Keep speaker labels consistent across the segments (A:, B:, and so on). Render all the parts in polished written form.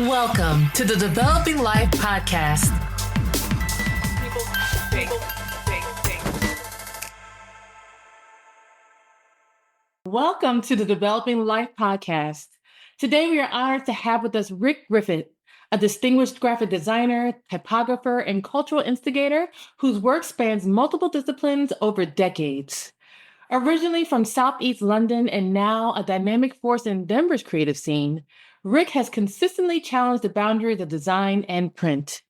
A: Welcome to the Developing Life Podcast. Welcome to the Developing Life Podcast. Today we are honored to have with us Rick Griffith, a distinguished graphic designer, typographer, and cultural instigator whose work spans multiple disciplines over decades. Originally from Southeast London and now a dynamic force in Denver's creative scene, Rick has consistently challenged the boundaries of design and print.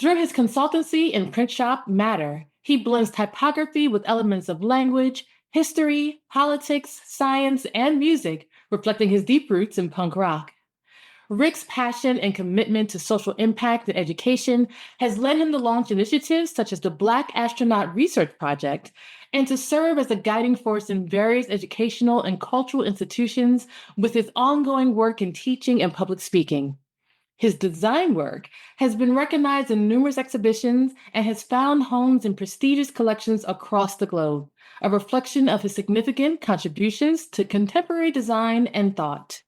A: Through his consultancy and print shop, Matter, he blends typography with elements of language, history, politics, science, and music, reflecting his deep roots in punk rock. Rick's passion and commitment to social impact and education has led him to launch initiatives such as the Black Astronaut Research Project and to serve as a guiding force in various educational and cultural institutions with his ongoing work in teaching and public speaking. His design work has been recognized in numerous exhibitions and has found homes in prestigious collections across the globe, a reflection of his significant contributions to contemporary design and thought.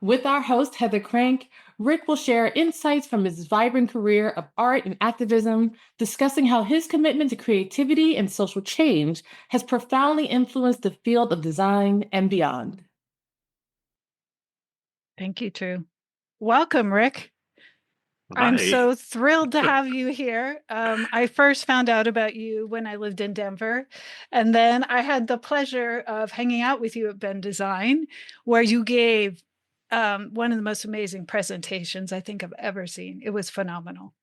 A: With our host, Heather Crank, Rick will share insights from his vibrant career of art and activism, discussing how his commitment to creativity and social change has profoundly influenced the field of design and beyond.
B: Thank you, Drew. Welcome, Rick.
C: Hi.
B: I'm so thrilled to have you here. I first found out about you when I lived in Denver, and then I had the pleasure of hanging out with you at Bend Design, where you gave one of the most amazing presentations I think I've ever seen. It was phenomenal.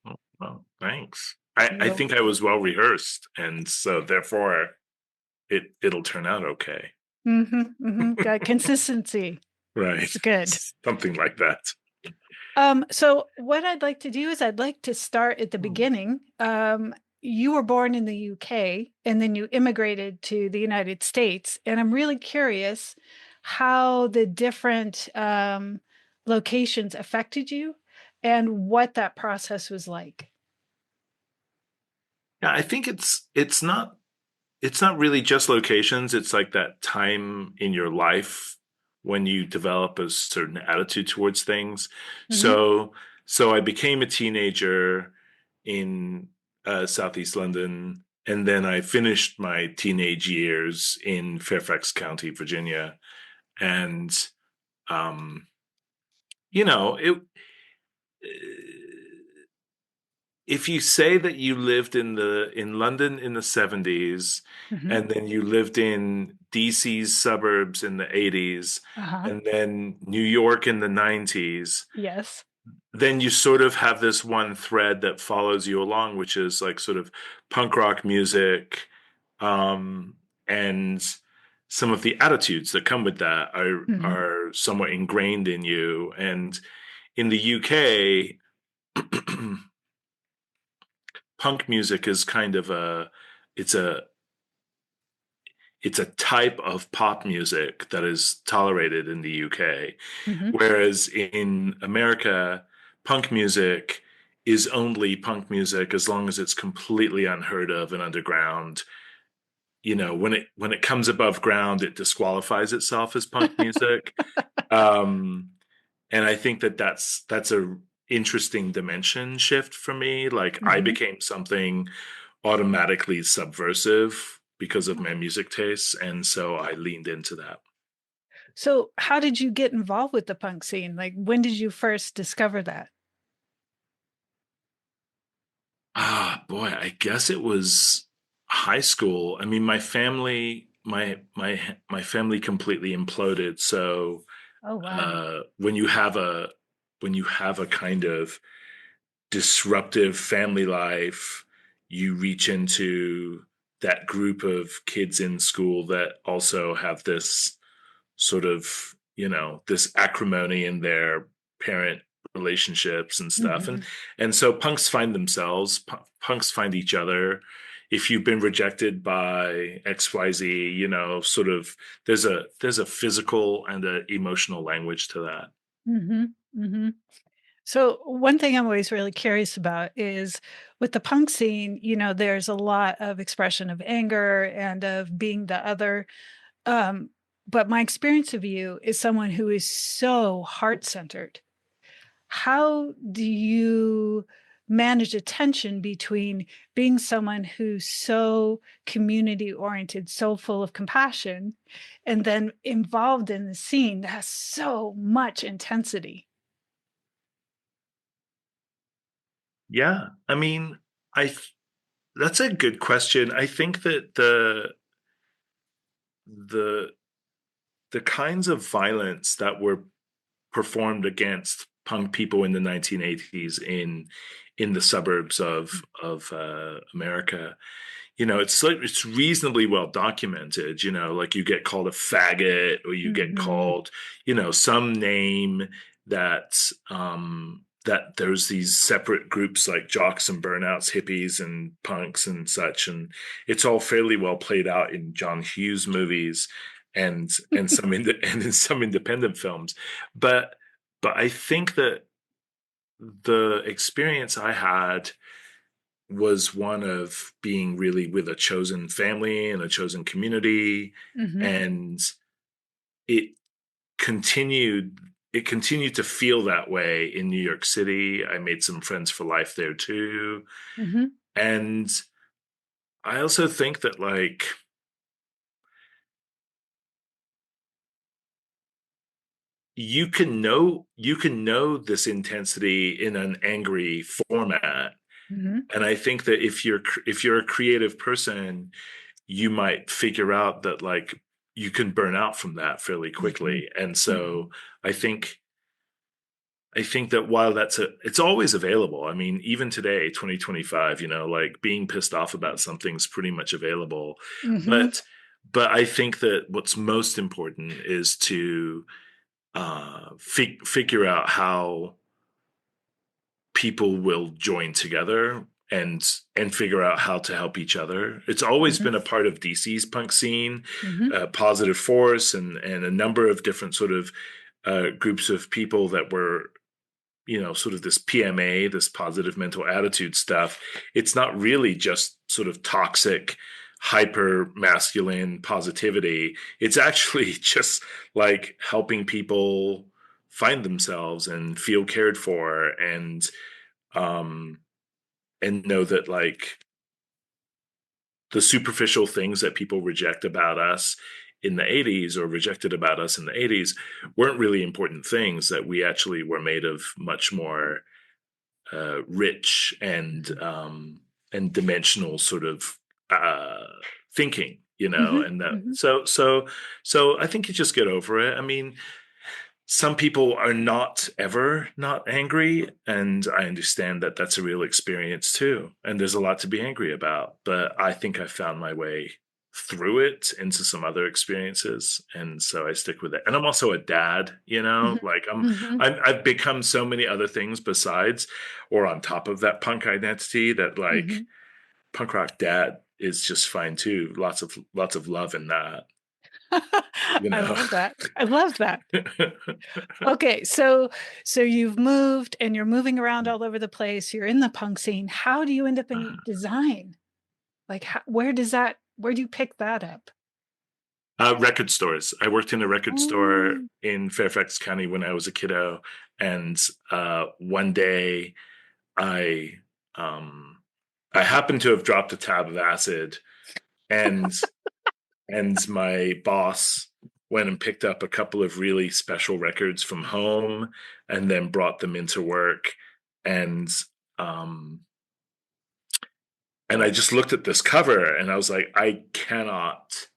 C: Oh, well, thanks. I think I was well rehearsed, and so therefore it'll turn out okay.
B: Got consistency.
C: Right.
B: It's good.
C: Something like that.
B: So what I'd like to do is I'd like to start at the beginning. You were born in the UK and then you immigrated to the United States. And I'm really curious how the different locations affected you and what that process was like.
C: Yeah, I think it's not really just locations. It's like that time in your life when you develop a certain attitude towards things. So I became a teenager in Southeast London, and then I finished my teenage years in Fairfax County, Virginia. And, if you say that you lived in London in the 70s, and then you lived in DC's suburbs in the 80s, and then New York in the 90s,
B: yes,
C: then you sort of have this one thread that follows you along, which is like sort of punk rock music, and some of the attitudes that come with that are somewhat ingrained in you. And in the UK, punk music is kind of it's a type of pop music that is tolerated in the UK. Whereas in America, punk music is only punk music as long as it's completely unheard of and underground. When it comes above ground, it disqualifies itself as punk music. And I think that's a interesting dimension shift for me. Like I became something automatically subversive because of my music tastes, and so I leaned into that.
B: So how did you get involved with the punk scene? Like when did you first discover that?
C: Boy, I guess it was high school. I mean, my family completely imploded. So
B: oh, wow.
C: When you have a kind of disruptive family life, you reach into that group of kids in school that also have this sort of, this acrimony in their parent relationships and stuff. And so punks find themselves, punks find each other. If you've been rejected by XYZ, sort of there's a physical and an emotional language to that.
B: So one thing I'm always really curious about is with the punk scene, there's a lot of expression of anger and of being the other. But my experience of you is someone who is so heart-centered. how do you manage a tension between being someone who's so community oriented, so full of compassion, and then involved in the scene that has so much intensity?
C: Yeah, I mean, that's a good question. I think that the the kinds of violence that were performed against punk people in the 1980s in the suburbs of America, it's reasonably well documented. Like you get called a faggot, or you get
B: Mm-hmm.
C: called, some name that there's these separate groups like jocks and burnouts, hippies and punks and such, and it's all fairly well played out in John Hughes movies and in some independent films. But I think that the experience I had was one of being really with a chosen family and a chosen community,
B: Mm-hmm.
C: and it continued it continued to feel that way in New York City. I made some friends for life there too.
B: Mm-hmm.
C: And I also think that, like, you can know this intensity in an angry format.
B: Mm-hmm.
C: And I think that if you're a creative person, you might figure out that, like, you can burn out from that fairly
B: Mm-hmm.
C: quickly. And so I think I think that while it's always available. I mean, even today, 2025, like, being pissed off about something's pretty much available.
B: Mm-hmm.
C: But I think that what's most important is to figure out how people will join together and figure out how to help each other. It's always
B: Mm-hmm.
C: been a part of DC's punk scene,
B: Mm-hmm.
C: Positive Force, and a number of different sort of groups of people that were, sort of this PMA, this positive mental attitude stuff. It's not really just sort of toxic, hyper masculine positivity. It's actually just like helping people find themselves and feel cared for, um and know that, like, the superficial things that people reject about us in the 80s, or rejected about us in the 80s, weren't really important things, that we actually were made of much more rich and dimensional sort of uh, thinking,
B: Mm-hmm.
C: and that
B: Mm-hmm.
C: so I think you just get over it. I mean, some people are not ever not angry, and I understand that that's a real experience too, and there's a lot to be angry about, but I think I found my way through it into some other experiences, and so I stick with it. And I'm also a dad, like,
B: Mm-hmm.
C: I've become so many other things besides or on top of that punk identity, that, like,
B: Mm-hmm.
C: punk rock dad is just fine too. Lots of love in that, you
B: I
C: know
B: love that. I love that. Okay, so you've moved and you're moving around all over the place. You're in the punk scene. How do you end up in design? Like, where do you pick that up?
C: Record stores. I worked in a record store
B: Oh.
C: in Fairfax County when I was a kiddo, and one day I um, I happened to have dropped a tab of acid, and my boss went and picked up a couple of really special records from home, and then brought them into work, and um, I just looked at this cover, and I was like, I cannot.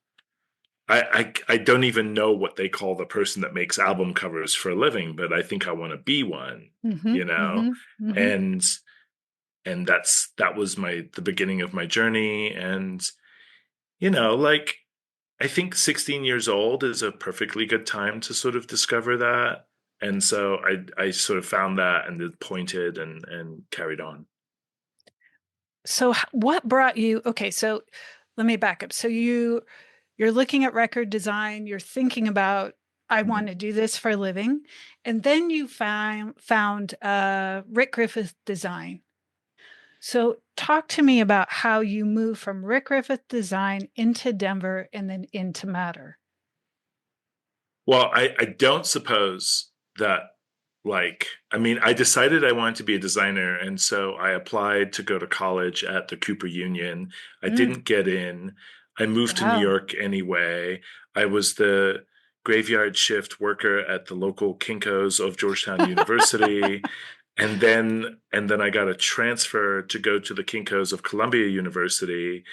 C: I don't even know what they call the person that makes album covers for a living, but I think I want to be one,
B: Mm-hmm.
C: you know?
B: Mm-hmm. Mm-hmm.
C: And that was the beginning of my journey. And, like, I think 16 years old is a perfectly good time to sort of discover that. And so I sort of found that, and then pointed and carried on.
B: So what brought you? Okay, so let me back up. So you're looking at record design, you're thinking about, I
C: Mhm.
B: want to do this for a living. And then you found Rick Griffith design. So talk to me about how you move from Rick Griffith design into Denver and then into Matter.
C: Well, I don't suppose that like, I mean, I decided I wanted to be a designer, and so I applied to go to college at the Cooper Union. I
B: Mm,
C: didn't get in. I moved to New
B: wow.
C: York anyway. I was the graveyard shift worker at the local Kinko's of Georgetown University. And then I got a transfer to go to the Kinko's of Columbia University,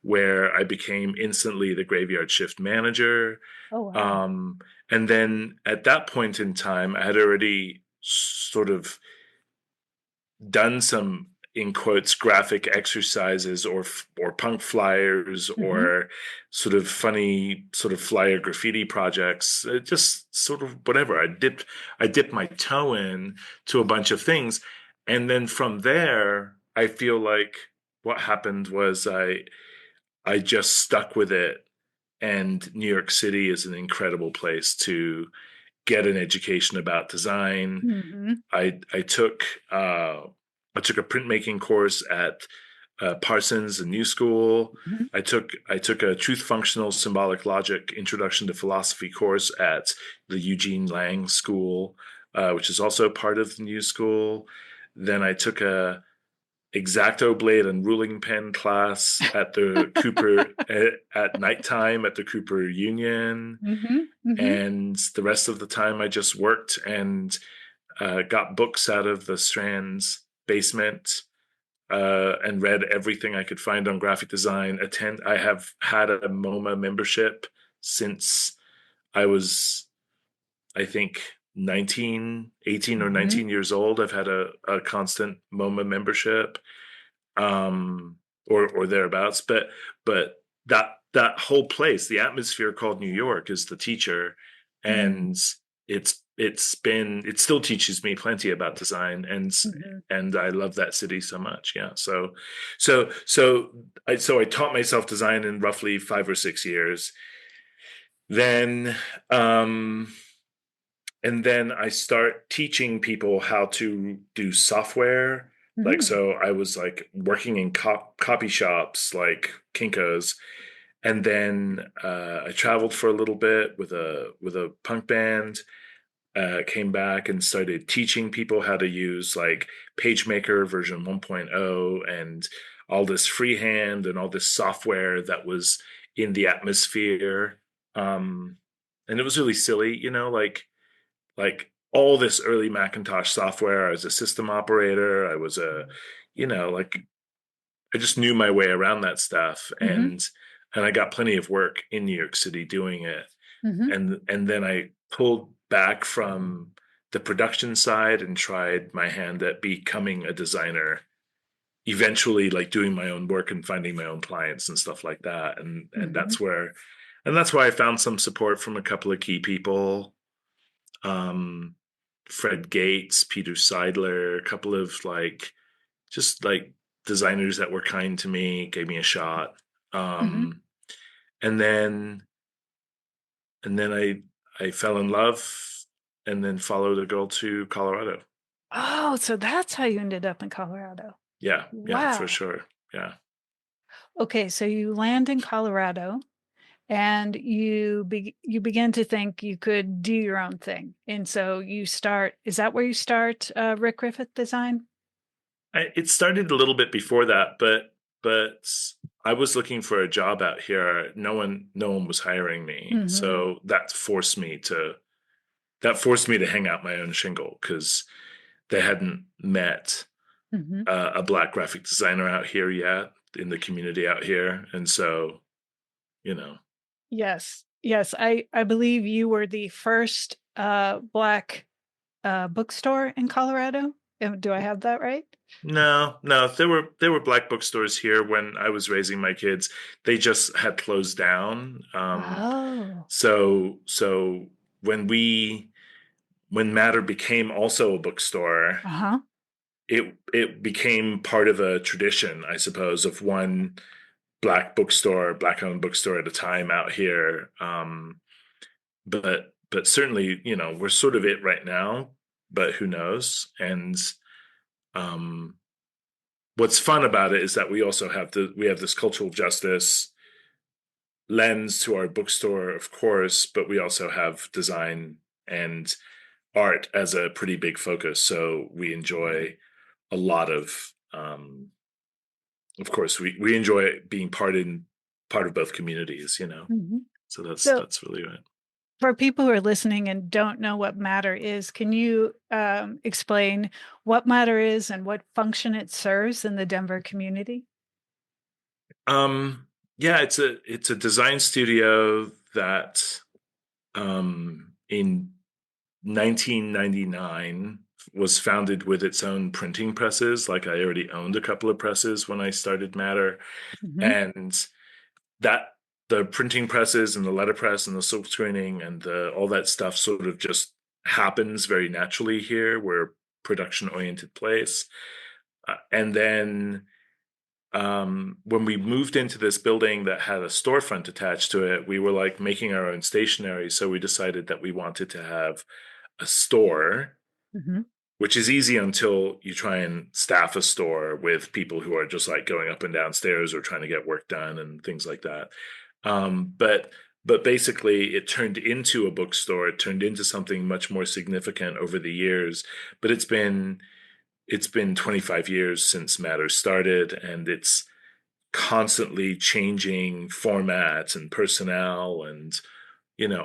C: where I became instantly the graveyard shift manager.
B: Oh, wow.
C: Um, and then at that point in time, I had already sort of done some, in quotes, graphic exercises or punk flyers
B: Hmm.
C: or sort of funny sort of flyer graffiti projects. Just sort of whatever. I dipped my toe in to a bunch of things, and then from there, I feel like what happened was I just stuck with it. And New York City is an incredible place to get an education about design.
B: Hmm.
C: I took I took a printmaking course at Parsons and New School.
B: Hmm.
C: I took a truth functional symbolic logic introduction to philosophy course at the Eugene Lang School, which is also part of the New School. Then I took a Exacto blade and ruling pen class at the Cooper at nighttime at the Cooper Union,
B: Hmm. Hmm.
C: and the rest of the time I just worked and got books out of the Strand's basement and read everything I could find on graphic design. I have had a MoMA membership since I was, I think, 18 or
B: Hmm.
C: 19 years old. I've had a constant MoMA membership, or thereabouts. But that whole place, the atmosphere called New York, is the teacher,
B: Hmm.
C: and it still teaches me plenty about design,
B: Hmm.
C: and I love that city so much. Yeah, so I taught myself design in roughly 5 or 6 years. Then um, and then I start teaching people how to do software. Like,
B: Hmm.
C: so I was like working in copy shops like Kinko's, and then I traveled for a little bit with a punk band. Came back and started teaching people how to use like PageMaker version 1.0 and all this freehand and all this software that was in the atmosphere. Um, and it was really silly, like all this early Macintosh software. I was a system operator. I was like I just knew my way around that stuff,
B: Hmm.
C: and I got plenty of work in New York City doing it.
B: Hmm.
C: And then I pulled back from the production side and tried my hand at becoming a designer. Eventually, like doing my own work and finding my own clients and stuff like that. And
B: Hmm.
C: that's where I found some support from a couple of key people. Um, Fred Gates, Peter Seidler, a couple of just like designers that were kind to me, gave me a shot.
B: Hmm.
C: Um, and then I fell in love and then followed a girl to Colorado.
B: Oh, so that's how you ended up in Colorado.
C: Yeah, yeah, for
B: Wow.
C: sure. Yeah.
B: Okay, so you land in Colorado and you begin to think you could do your own thing. And so you start, is that where you start Rick Griffith Design?
C: It started a little bit before that, but I was looking for a job out here. No one was hiring me.
B: Hmm.
C: So that forced me to hang out my own shingle because they hadn't met
B: Hmm.
C: a black graphic designer out here yet in the community out here. And so, you know,
B: Yes. Yes. I believe you were the first black bookstore in Colorado. Do I have that right?
C: no, there were black bookstores here when I was raising my kids. They just had closed down.
B: Oh.
C: So when Matter became also a bookstore,
B: Uh-huh.
C: it became part of a tradition, I suppose, of one black owned bookstore at a time out here. But certainly, we're sort of it right now, but who knows? And um, what's fun about it is that we have this cultural justice lens to our bookstore, of course, but we also have design and art as a pretty big focus. So we enjoy a lot of course, we enjoy being part of both communities, you know.
B: Mhm.
C: So
B: So
C: that's really it.
B: for people who are listening and don't know what matter is, can you explain what matter is and what function it serves in the Denver community?
C: Yeah, it's a design studio that in 1999 was founded with its own printing presses. Like I already owned a couple of presses when I started Matter,
B: Mhm.
C: and that the printing presses and the letterpress and the silk screening and all that stuff sort of just happens very naturally here. We're a production oriented place. And then when we moved into this building that had a storefront attached to it, we were like making our own stationery. So we decided that we wanted to have a store,
B: Mhm.
C: which is easy until you try and staff a store with people who are just like going up and down stairs or trying to get work done and things like that. But basically, it turned into a bookstore. It turned into something much more significant over the years. But it's been 25 years since Matter started, and it's constantly changing formats and personnel and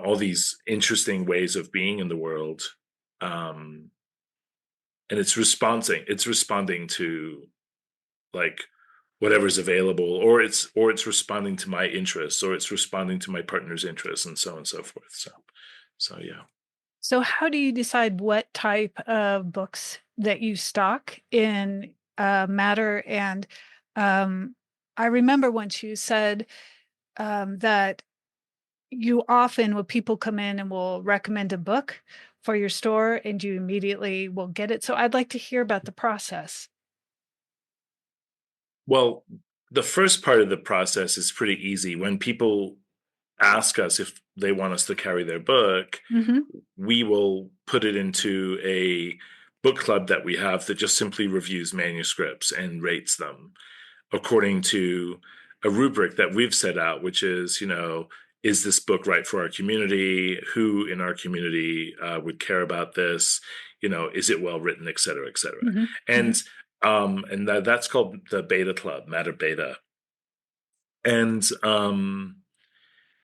C: all these interesting ways of being in the world. Um, and it's responding to like whatever's available, or it's responding to my interests, or it's responding to my partner's interests, and so on and so forth. So yeah.
B: So, how do you decide what type of books that you stock in Matter? And um, I remember once you said that you often, when people come in and will recommend a book for your store, and you immediately will get it. So, I'd like to hear about the process.
C: Well, the first part of the process is pretty easy. When people ask us if they want us to carry their book,
B: Hmm.
C: we will put it into a book club that we have that just simply reviews manuscripts and rates them according to a rubric that we've set out, which is, is this book right for our community? Who in our community would care about this? Is it well written, et cetera, et cetera.
B: Hmm. Hmm.
C: And that's called the Beta Club, Matter Beta. And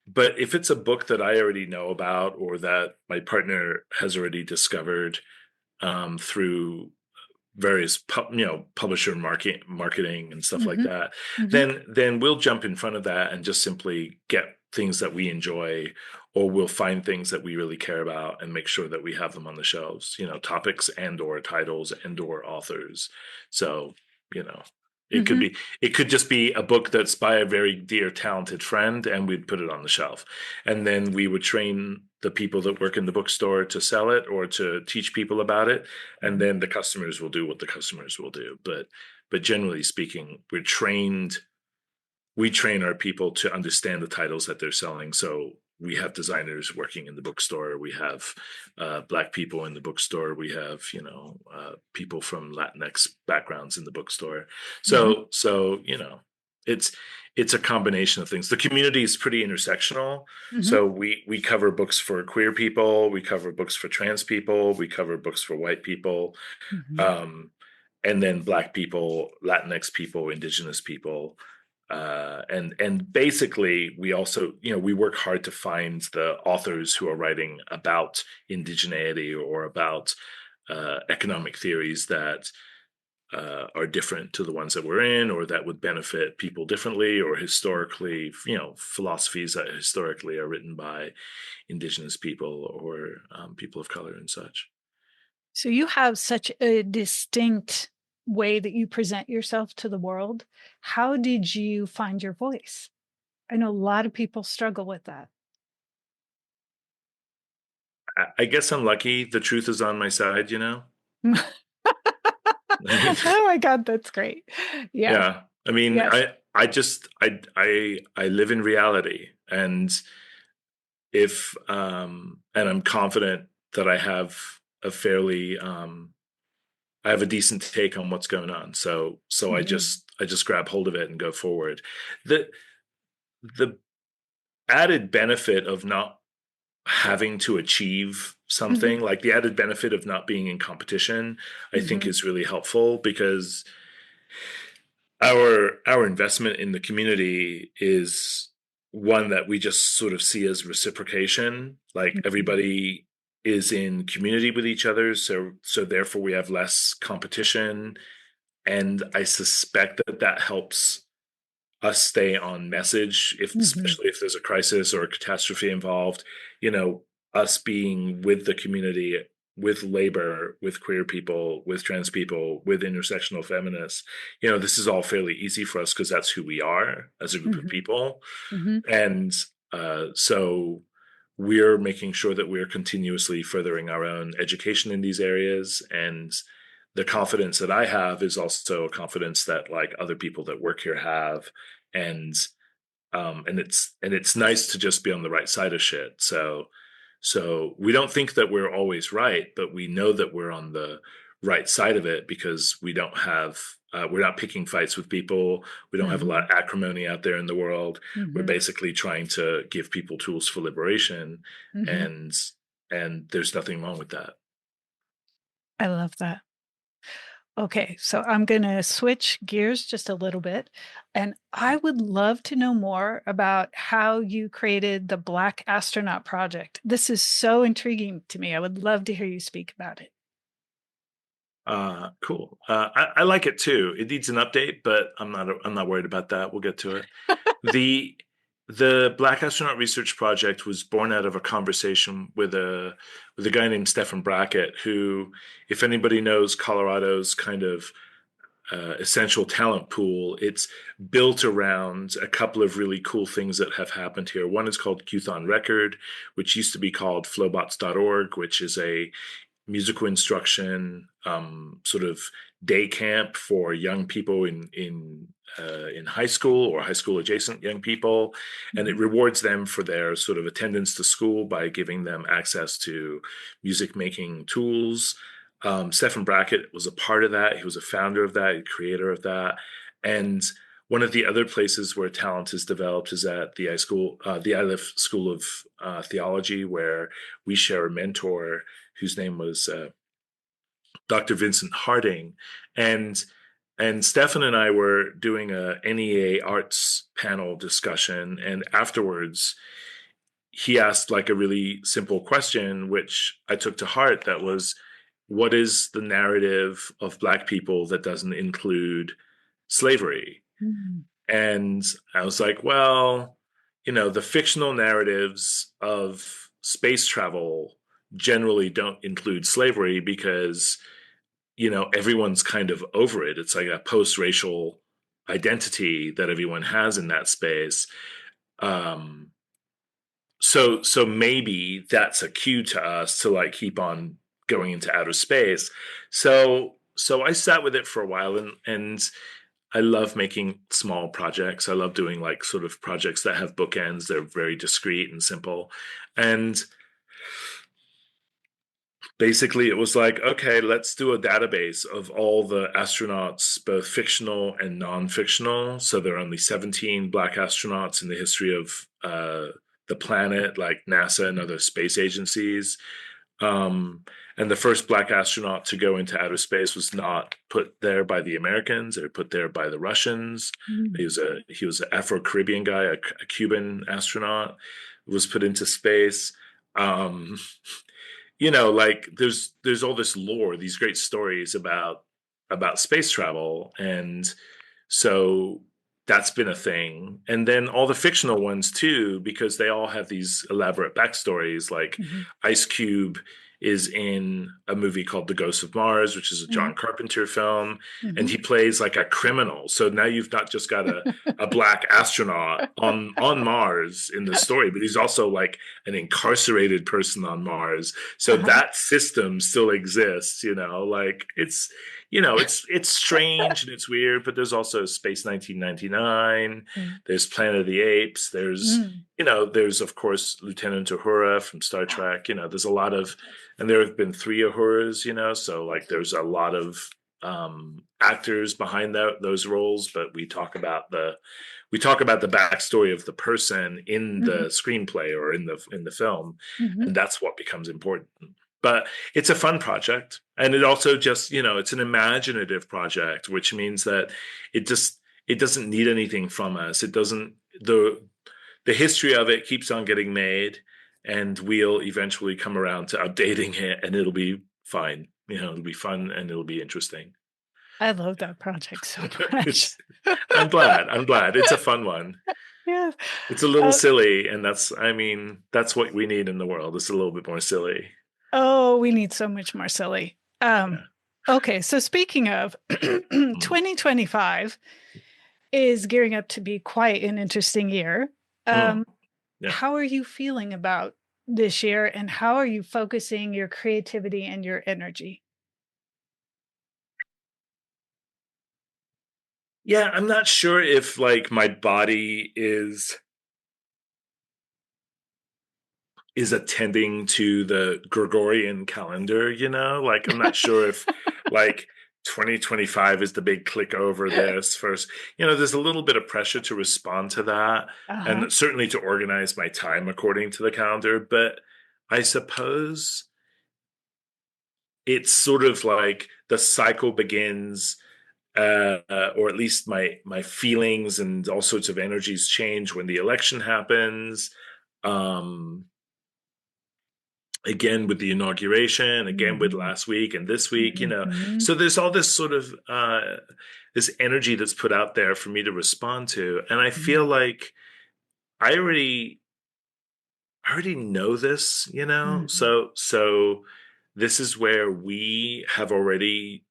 C: but if it's a book that I already know about or that my partner has already discovered through various publisher marketing and stuff like
B: Hmm.
C: that,
B: Hmm.
C: then we'll jump in front of that and just simply get things that we enjoy, or we'll find things that we really care about and make sure that we have them on the shelves, topics and or titles and or authors. So you know it could
B: Hmm.
C: be it could just be a book that's by a very dear talented friend, and we'd put it on the shelf, and then we would train the people that work in the bookstore to sell it or to teach people about it, and then the customers will do what the customers will do. But generally speaking, we train our people to understand the titles that they're selling. So we have designers working in the bookstore, we have Black people in the bookstore, we have people from Latinx backgrounds in the bookstore.
B: Hmm.
C: So it's it's a combination of things. The community is pretty intersectional.
B: Hmm.
C: So we cover books for queer people, we cover books for trans people, we cover books for white people,
B: Hmm.
C: um, and then Black people, Latinx people, Indigenous people. And basically, we also, we work hard to find the authors who are writing about indigeneity or about economic theories that are different to the ones that we're in, or that would benefit people differently, or historically, philosophies that historically are written by indigenous people or people of color and such.
B: So you have such a distinct way that you present yourself to the world. How did you find your voice? I know a lot of people struggle with that.
C: I guess I'm lucky. The truth is on my side. I mean,
B: Oh my God, that's great. Yes,
C: yeah. I mean,
B: yes.
C: I live in reality, and if and I'm confident that I have a decent take on what's going on. So
B: Mhm.
C: I just grab hold of it and go forward. The the added benefit of not having to achieve something. Like the added benefit of not being in competition, I think is really helpful, because our investment in the community is one that we just sort of see as reciprocation. Like everybody is in community with each other, so therefore we have less competition, and I suspect that helps us stay on message, especially if there's a crisis or a catastrophe involved. Us being with the community, with labor, with queer people, with trans people, with intersectional feminists, this is all fairly easy for us because that's who we are as a group of people. And so we're making sure that we're continuously furthering our own education in these areas. And the confidence that I have is also a confidence that like other people that work here have. And it's nice to just be on the right side of shit. So we don't think that we're always right, but we know that we're on the right side of it because we don't have we're not picking fights with people. We don't have a lot of acrimony out there in the world. We're basically trying to give people tools for liberation, and there's nothing wrong with that.
B: I love that. Okay, so I'm going to switch gears just a little bit, and I would love to know more about how you created the Black Astronaut Project. This is so intriguing to me. I would love to hear you speak about it.
C: Cool. I like it too. It needs an update, but I'm not worried about that. We'll get to it. The Black Astronaut Research Project was born out of a conversation with a guy named Stephen Brackett, who, if anybody knows Colorado's kind of essential talent pool, it's built around a couple of really cool things that have happened here. One is called Qthon Record, which used to be called flowbots.org, which is a musical instruction sort of day camp for young people in high school or high school adjacent young people, and it rewards them for their sort of attendance to school by giving them access to music making tools. Stephen Brackett was a part of that. He was a founder of that, a creator of that. And one of the other places where talent is developed is at the ILIF School of Theology, where we share a mentor whose name was Dr. Vincent Harding. And Stefan and I were doing a NEA arts panel discussion, and afterwards he asked like a really simple question, which I took to heart, that was, what is the narrative of Black people that doesn't include slavery? And I was like, well, the fictional narratives of space travel generally don't include slavery because, everyone's kind of over it. It's like a post-racial identity that everyone has in that space. So maybe that's a cue to us to like keep on going into outer space. So I sat with it for a while, and I love making small projects. I love doing like sort of projects that have bookends. They're very discreet and simple. And basically it was like, okay, let's do a database of all the astronauts, both fictional and non-fictional. So there are only 17 Black astronauts in the history of the planet, like NASA and other space agencies. And the first Black astronaut to go into outer space was not put there by the Americans; they were put there by the Russians. He was an Afro-Caribbean guy, a Cuban astronaut, who was put into space. Like there's all this lore, these great stories about space travel, and so that's been a thing. And then all the fictional ones too, because they all have these elaborate backstories. Like Ice Cube is in a movie called The Ghost of Mars, which is a John Carpenter film, and he plays like a criminal. So now you've not just got a Black astronaut on Mars in the story, but he's also like an incarcerated person on Mars. So that system still exists, like it's strange and it's weird, but there's also Space 1999. There's Planet of the Apes. There's, there's of course Lieutenant Uhura from Star Trek. There's a lot of, and there have been 3 Uhuras, so like there's a lot of actors behind those roles, but we talk about the backstory of the person in the screenplay or in the film, and that's what becomes important. But it's a fun project, and it also just, it's an imaginative project, which means that it doesn't need anything from us. It doesn't the history of it keeps on getting made, and we'll eventually come around to updating it, and it'll be fine. It'll be fun and it'll be interesting.
B: I love that project so much.
C: I'm glad. I'm glad. It's a fun one.
B: Yeah.
C: It's a little silly, and that's what we need in the world. It's a little bit more silly.
B: Oh, we need so much more silly.
C: Yeah.
B: Okay, so speaking of 2025 is gearing up to be quite an interesting year.
C: Yeah.
B: How are you feeling about this year, and how are you focusing your creativity and your energy?
C: Yeah, I'm not sure if like my body is attending to the Gregorian calendar, like I'm not sure if like 2025 is the big click over this first. There's a little bit of pressure to respond to that,
B: Uh-huh.
C: and certainly to organize my time according to the calendar, but I suppose it's sort of like the cycle begins, or at least my feelings and all sorts of energies change when the election happens. Um, Again with the inauguration, again with
B: Mhm.
C: last week and this week,
B: Mhm.
C: so there's all this sort of this energy that's put out there for me to respond to, and I feel like I already know this,
B: Mhm.
C: so this is where we have already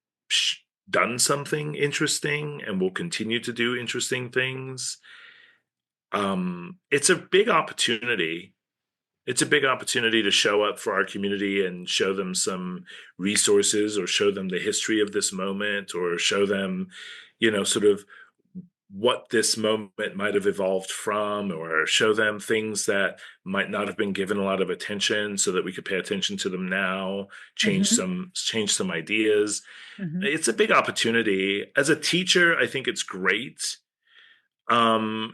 C: done something interesting and will continue to do interesting things. It's a big opportunity. It's a big opportunity to show up for our community and show them some resources, or show them the history of this moment, or show them, sort of what this moment might have evolved from, or show them things that might not have been given a lot of attention so that we could pay attention to them now,
B: Mhm.
C: change some ideas.
B: Mhm.
C: It's a big opportunity. As a teacher, I think it's great.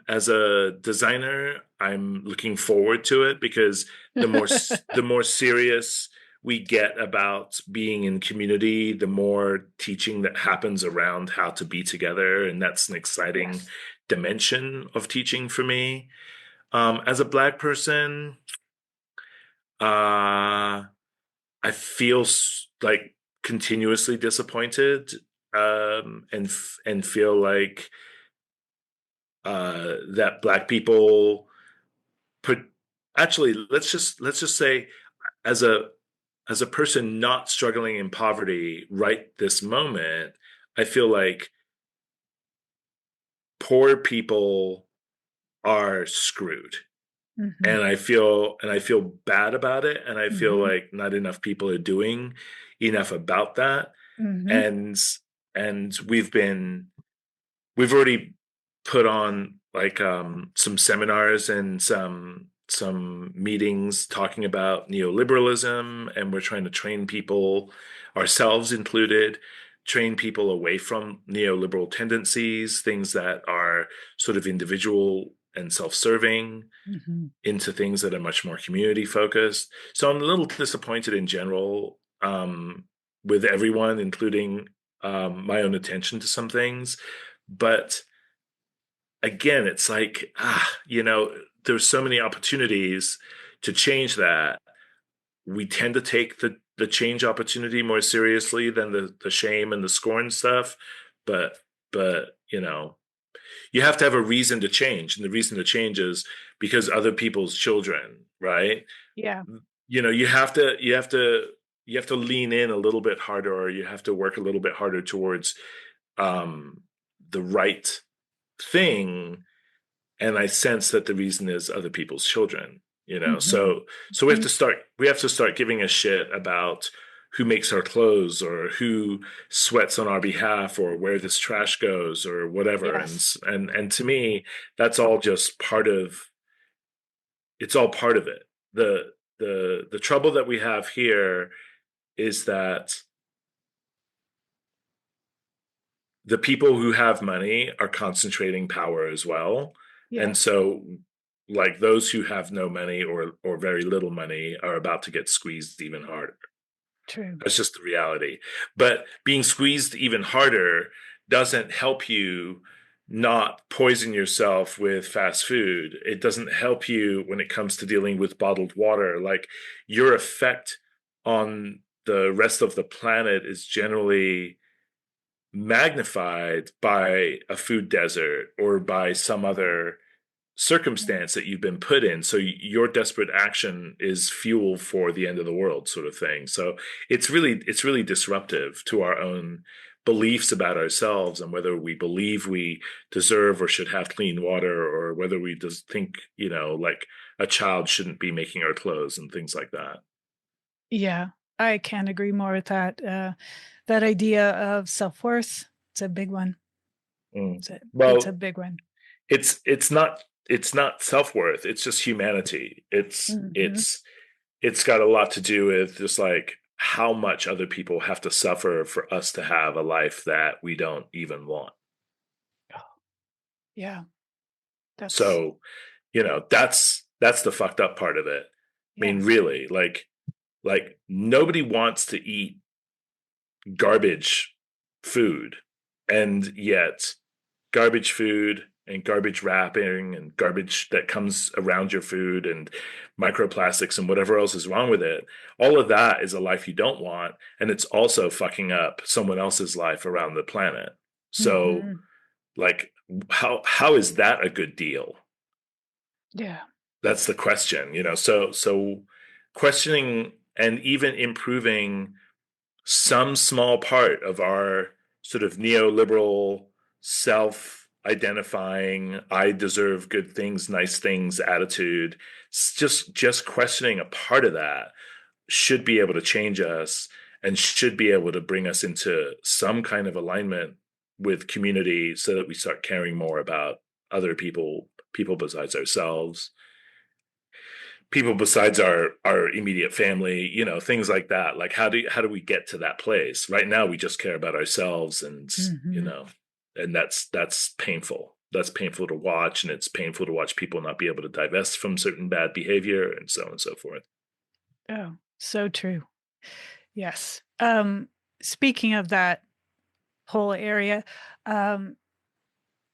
C: As a designer, I'm looking forward to it, because the more serious we get about being in community, the more teaching that happens around how to be together, and that's an exciting
B: Yes.
C: dimension of teaching for me. As a Black person, I feel like continuously disappointed, and feel like that Black people put actually let's just say, as a person not struggling in poverty right this moment, I feel like poor people are screwed,
B: Mhm.
C: and I feel bad about it, and I feel
B: Mhm.
C: like not enough people are doing enough about that.
B: Mhm.
C: And and we've already put on like some seminars and some meetings talking about neoliberalism, and we're trying to train people, ourselves included, train people away from neoliberal tendencies, things that are sort of individual and self-serving,
B: Mhm.
C: into things that are much more community focused. So I'm a little disappointed in general, with everyone, including my own attention to some things. But again, it's like, there's so many opportunities to change that. We tend to take the change opportunity more seriously than the shame and the scorn stuff. But you have to have a reason to change, and the reason to change is because other people's children, right?
B: Yeah.
C: You have to lean in a little bit harder, or you have to work a little bit harder towards um the right thing. And I sense that the reason is other people's children,
B: Mhm.
C: so
B: Mhm.
C: we have to start giving a shit about who makes our clothes, or who sweats on our behalf, or where this trash goes, or whatever. and
B: Yes.
C: and to me, that's all just part of it's all part of it. The trouble that we have here is that the people who have money are concentrating power as well. And
B: Yes.
C: so, like, those who have no money, or very little money, are about to get squeezed even harder.
B: True.
C: That's just the reality. But being squeezed even harder doesn't help you not poison yourself with fast food. It doesn't help you when it comes to dealing with bottled water. Like, your effect on the rest of the planet is generally magnified by a food desert or by some other circumstance that you've been put in. So your desperate action is fuel for the end of the world, sort of thing. So it's really disruptive to our own beliefs about ourselves, and whether we believe we deserve or should have clean water, or whether we just think, like a child shouldn't be making our clothes and things like that.
B: Yeah, I can't agree more with that. That idea of self-worth, it's a big one.
C: Mm.
B: It's a
C: Well,
B: big one.
C: it's not self-worth, it's just humanity. it's
B: Mhm.
C: it's it's got a lot to do with just like how much other people have to suffer for us to have a life that we don't even want.
B: Yeah, that's
C: So, that's the fucked up part of it. I mean,
B: yes.
C: really, like nobody wants to eat garbage food, and yet garbage food and garbage wrapping and garbage that comes around your food and microplastics and whatever else is wrong with it, all of that is a life you don't want, and it's also fucking up someone else's life around the planet. So,
B: Mhm.
C: like, how is that a good deal?
B: Yeah.
C: That's the question, so questioning and even improving some small part of our sort of neoliberal self-identifying I deserve good things, nice things attitude, just questioning a part of that should be able to change us, and should be able to bring us into some kind of alignment with community, so that we start caring more about other people besides ourselves, people besides our immediate family, things like that. Like, how do we get to that place? Right now we just care about ourselves, and
B: Mhm.
C: and that's painful. That's painful to watch, and it's painful to watch people not be able to divest from certain bad behavior, and so on and so forth.
B: Oh, so true. Yes. Speaking of that whole area, um,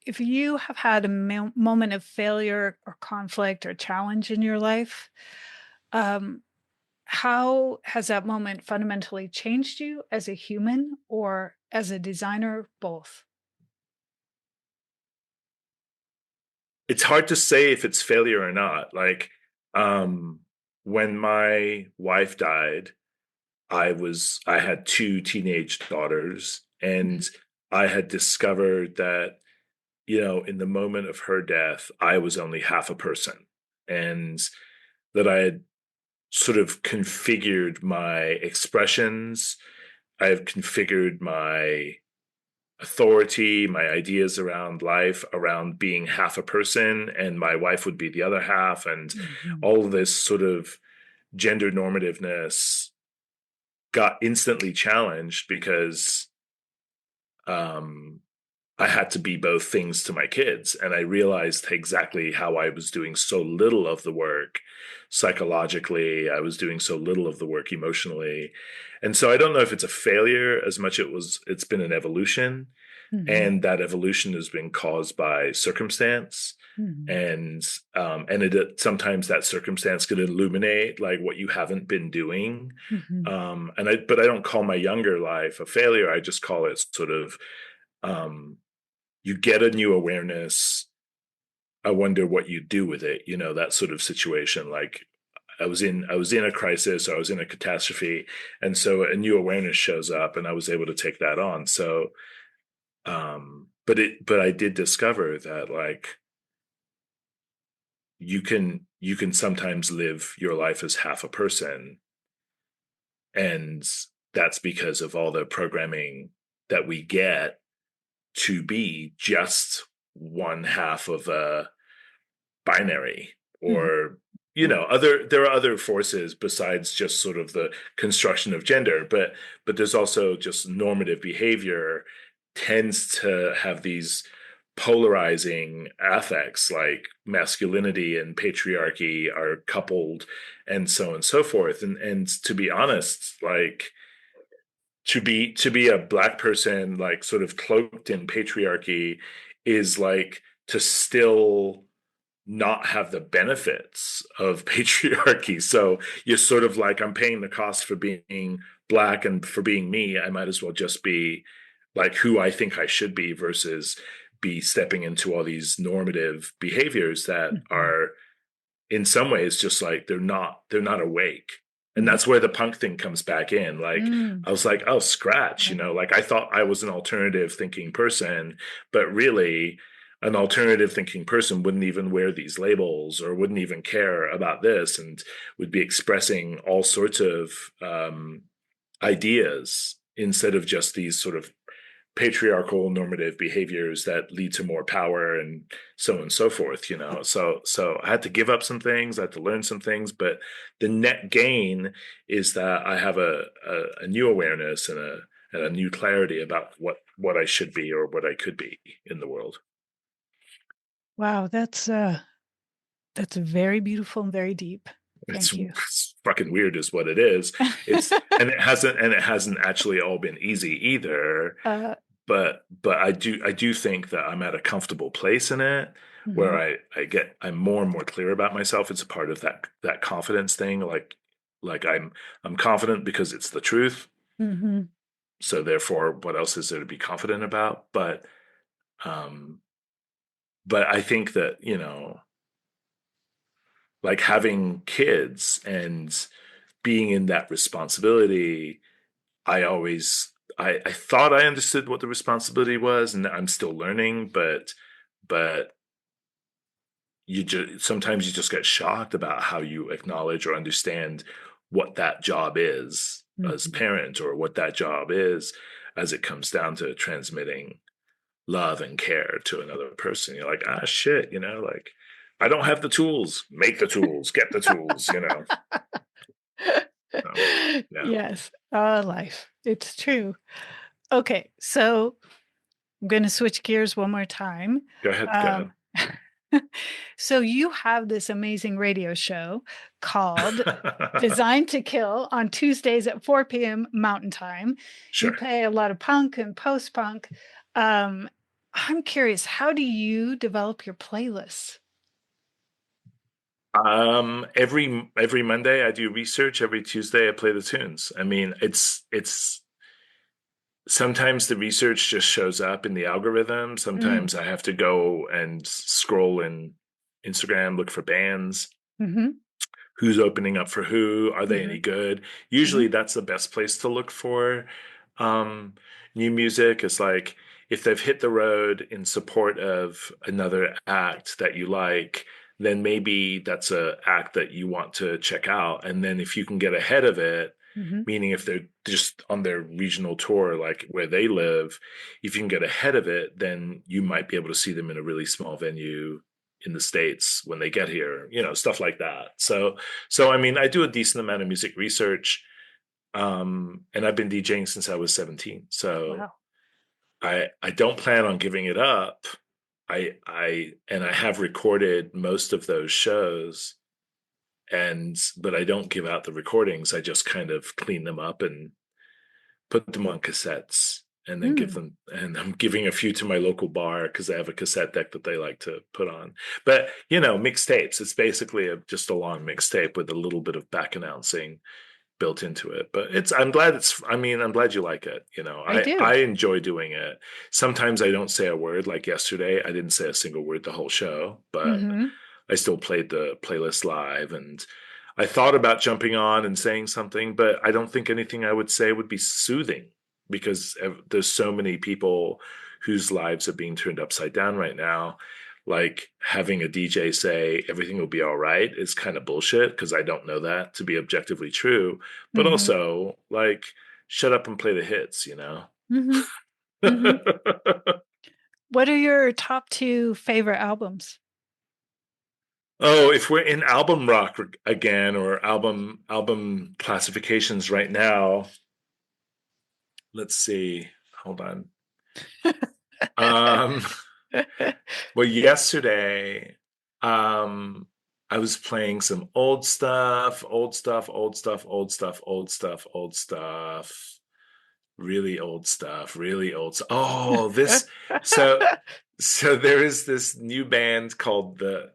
B: if you have had a moment of failure or conflict or challenge in your life, um, how has that moment fundamentally changed you as a human or as a designer? Both.
C: It's hard to say if it's failure or not. Like, um when my wife died, I had two teenage daughters,
B: Mhm.
C: and I had discovered that, in the moment of her death, I was only half a person, and that I had sort of configured my expressions. I have configured my authority, my ideas around life, around being half a person, and my wife would be the other half. And
B: Mhm.
C: all of this sort of gender normativeness got instantly challenged because um, I had to be both things to my kids. And I realized exactly how I was doing so little of the work psychologically. I was doing so little of the work emotionally. And so I don't know if it's a failure as much it's been an evolution.
B: Mhm.
C: And that evolution has been caused by circumstance.
B: Mhm.
C: And sometimes that circumstance could illuminate like what you haven't been doing.
B: Mhm.
C: But I don't call my younger life a failure. I just call it sort of, um, you get a new awareness. I wonder what you do with it. That sort of situation. Like, I was in a crisis, I was in a catastrophe, and so a new awareness shows up, and I was able to take that on. So, but I did discover that, like, you can sometimes live your life as half a person, and that's because of all the programming that we get to be just one half of a binary,
B: Mhm.
C: or
B: Yeah.
C: there are other forces besides just sort of the construction of gender, but there's also just normative behavior tends to have these polarizing affects, like masculinity and patriarchy are coupled, and so on and so forth. And to be honest, like, to be a Black person, like sort of cloaked in patriarchy, is like to still not have the benefits of patriarchy. So you're sort of like, I'm paying the cost for being Black and for being me. I might as well just be like who I think I should be versus be stepping into all these normative behaviors that are in some ways just like they're not awake. And that's where the punk thing comes back in. Like, I was like, oh, scratch, like I thought I was an alternative thinking person, but really an alternative thinking person wouldn't even wear these labels or wouldn't even care about this and would be expressing all sorts of ideas instead of just these sort of patriarchal normative behaviors that lead to more power and so on and so forth. So I had to give up some things, I had to learn some things, but the net gain is that I have a new awareness and a new clarity about what I should be or what I could be in the world.
B: Wow, that's very beautiful and very deep. Thank you.
C: It's fucking weird is what it is. It hasn't actually all been easy either. But I do think that I'm at a comfortable place in it where I'm more and more clear about myself. It's a part of that confidence thing. Like I'm confident because it's the truth. So therefore, what else is there to be confident about? But I think that, like having kids and being in that responsibility, I thought I understood what the responsibility was, and I'm still learning, but sometimes you just get shocked about how you acknowledge or understand what that job is as parent, or what that job is as it comes down to transmitting love and care to another person. You're like, shit, like I don't have the tools. Make the tools, get the tools, So, yeah.
B: Yes, life. It's true. Okay, so I'm going to switch gears one more time.
C: Go ahead.
B: So you have this amazing radio show called Designed to Kill on Tuesdays at 4 p.m. Mountain Time.
C: Sure.
B: You play a lot of punk and post-punk. I'm curious, how do you develop your playlists?
C: Every Monday I do research. Every Tuesday I play the tunes. I mean, it's sometimes the research just shows up in the algorithm. Sometimes I have to go and scroll in Instagram, look for bands. Who's opening up for who? Are they any good? Usually that's the best place to look for new music. Is like if they've hit the road in support of another act that you like, then maybe that's a act that you want to check out. And then if you can get ahead of it, meaning if they're just on their regional tour, like where they live, if you can get ahead of it, then you might be able to see them in a really small venue in the States when they get here, stuff like that. So I mean, I do a decent amount of music research, and I've been DJing since I was 17. So
B: Wow.
C: I don't plan on giving it up. I have recorded most of those shows, but I don't give out the recordings. I just kind of clean them up and put them on cassettes and then give them, and I'm giving a few to my local bar because I have a cassette deck that they like to put on. But mixtapes, it's basically just a long mixtape with a little bit of back announcing built into it. But I'm glad you like it.
B: I do.
C: I enjoy doing it. Sometimes I don't say a word. Like yesterday, I didn't say a single word the whole show, but I still played the playlist live, and I thought about jumping on and saying something, but I don't think anything I would say would be soothing because there's so many people whose lives are being turned upside down right now. Like having a DJ say everything will be all right is kind of bullshit because I don't know that to be objectively true. But also, like, shut up and play the hits,
B: What are your top 2 favorite albums?
C: Oh, if we're in album rock again, or album classifications right now, let's see. Hold on. Well, yesterday, I was playing some old stuff. really old stuff, really old. Oh, this so so there is this new band called the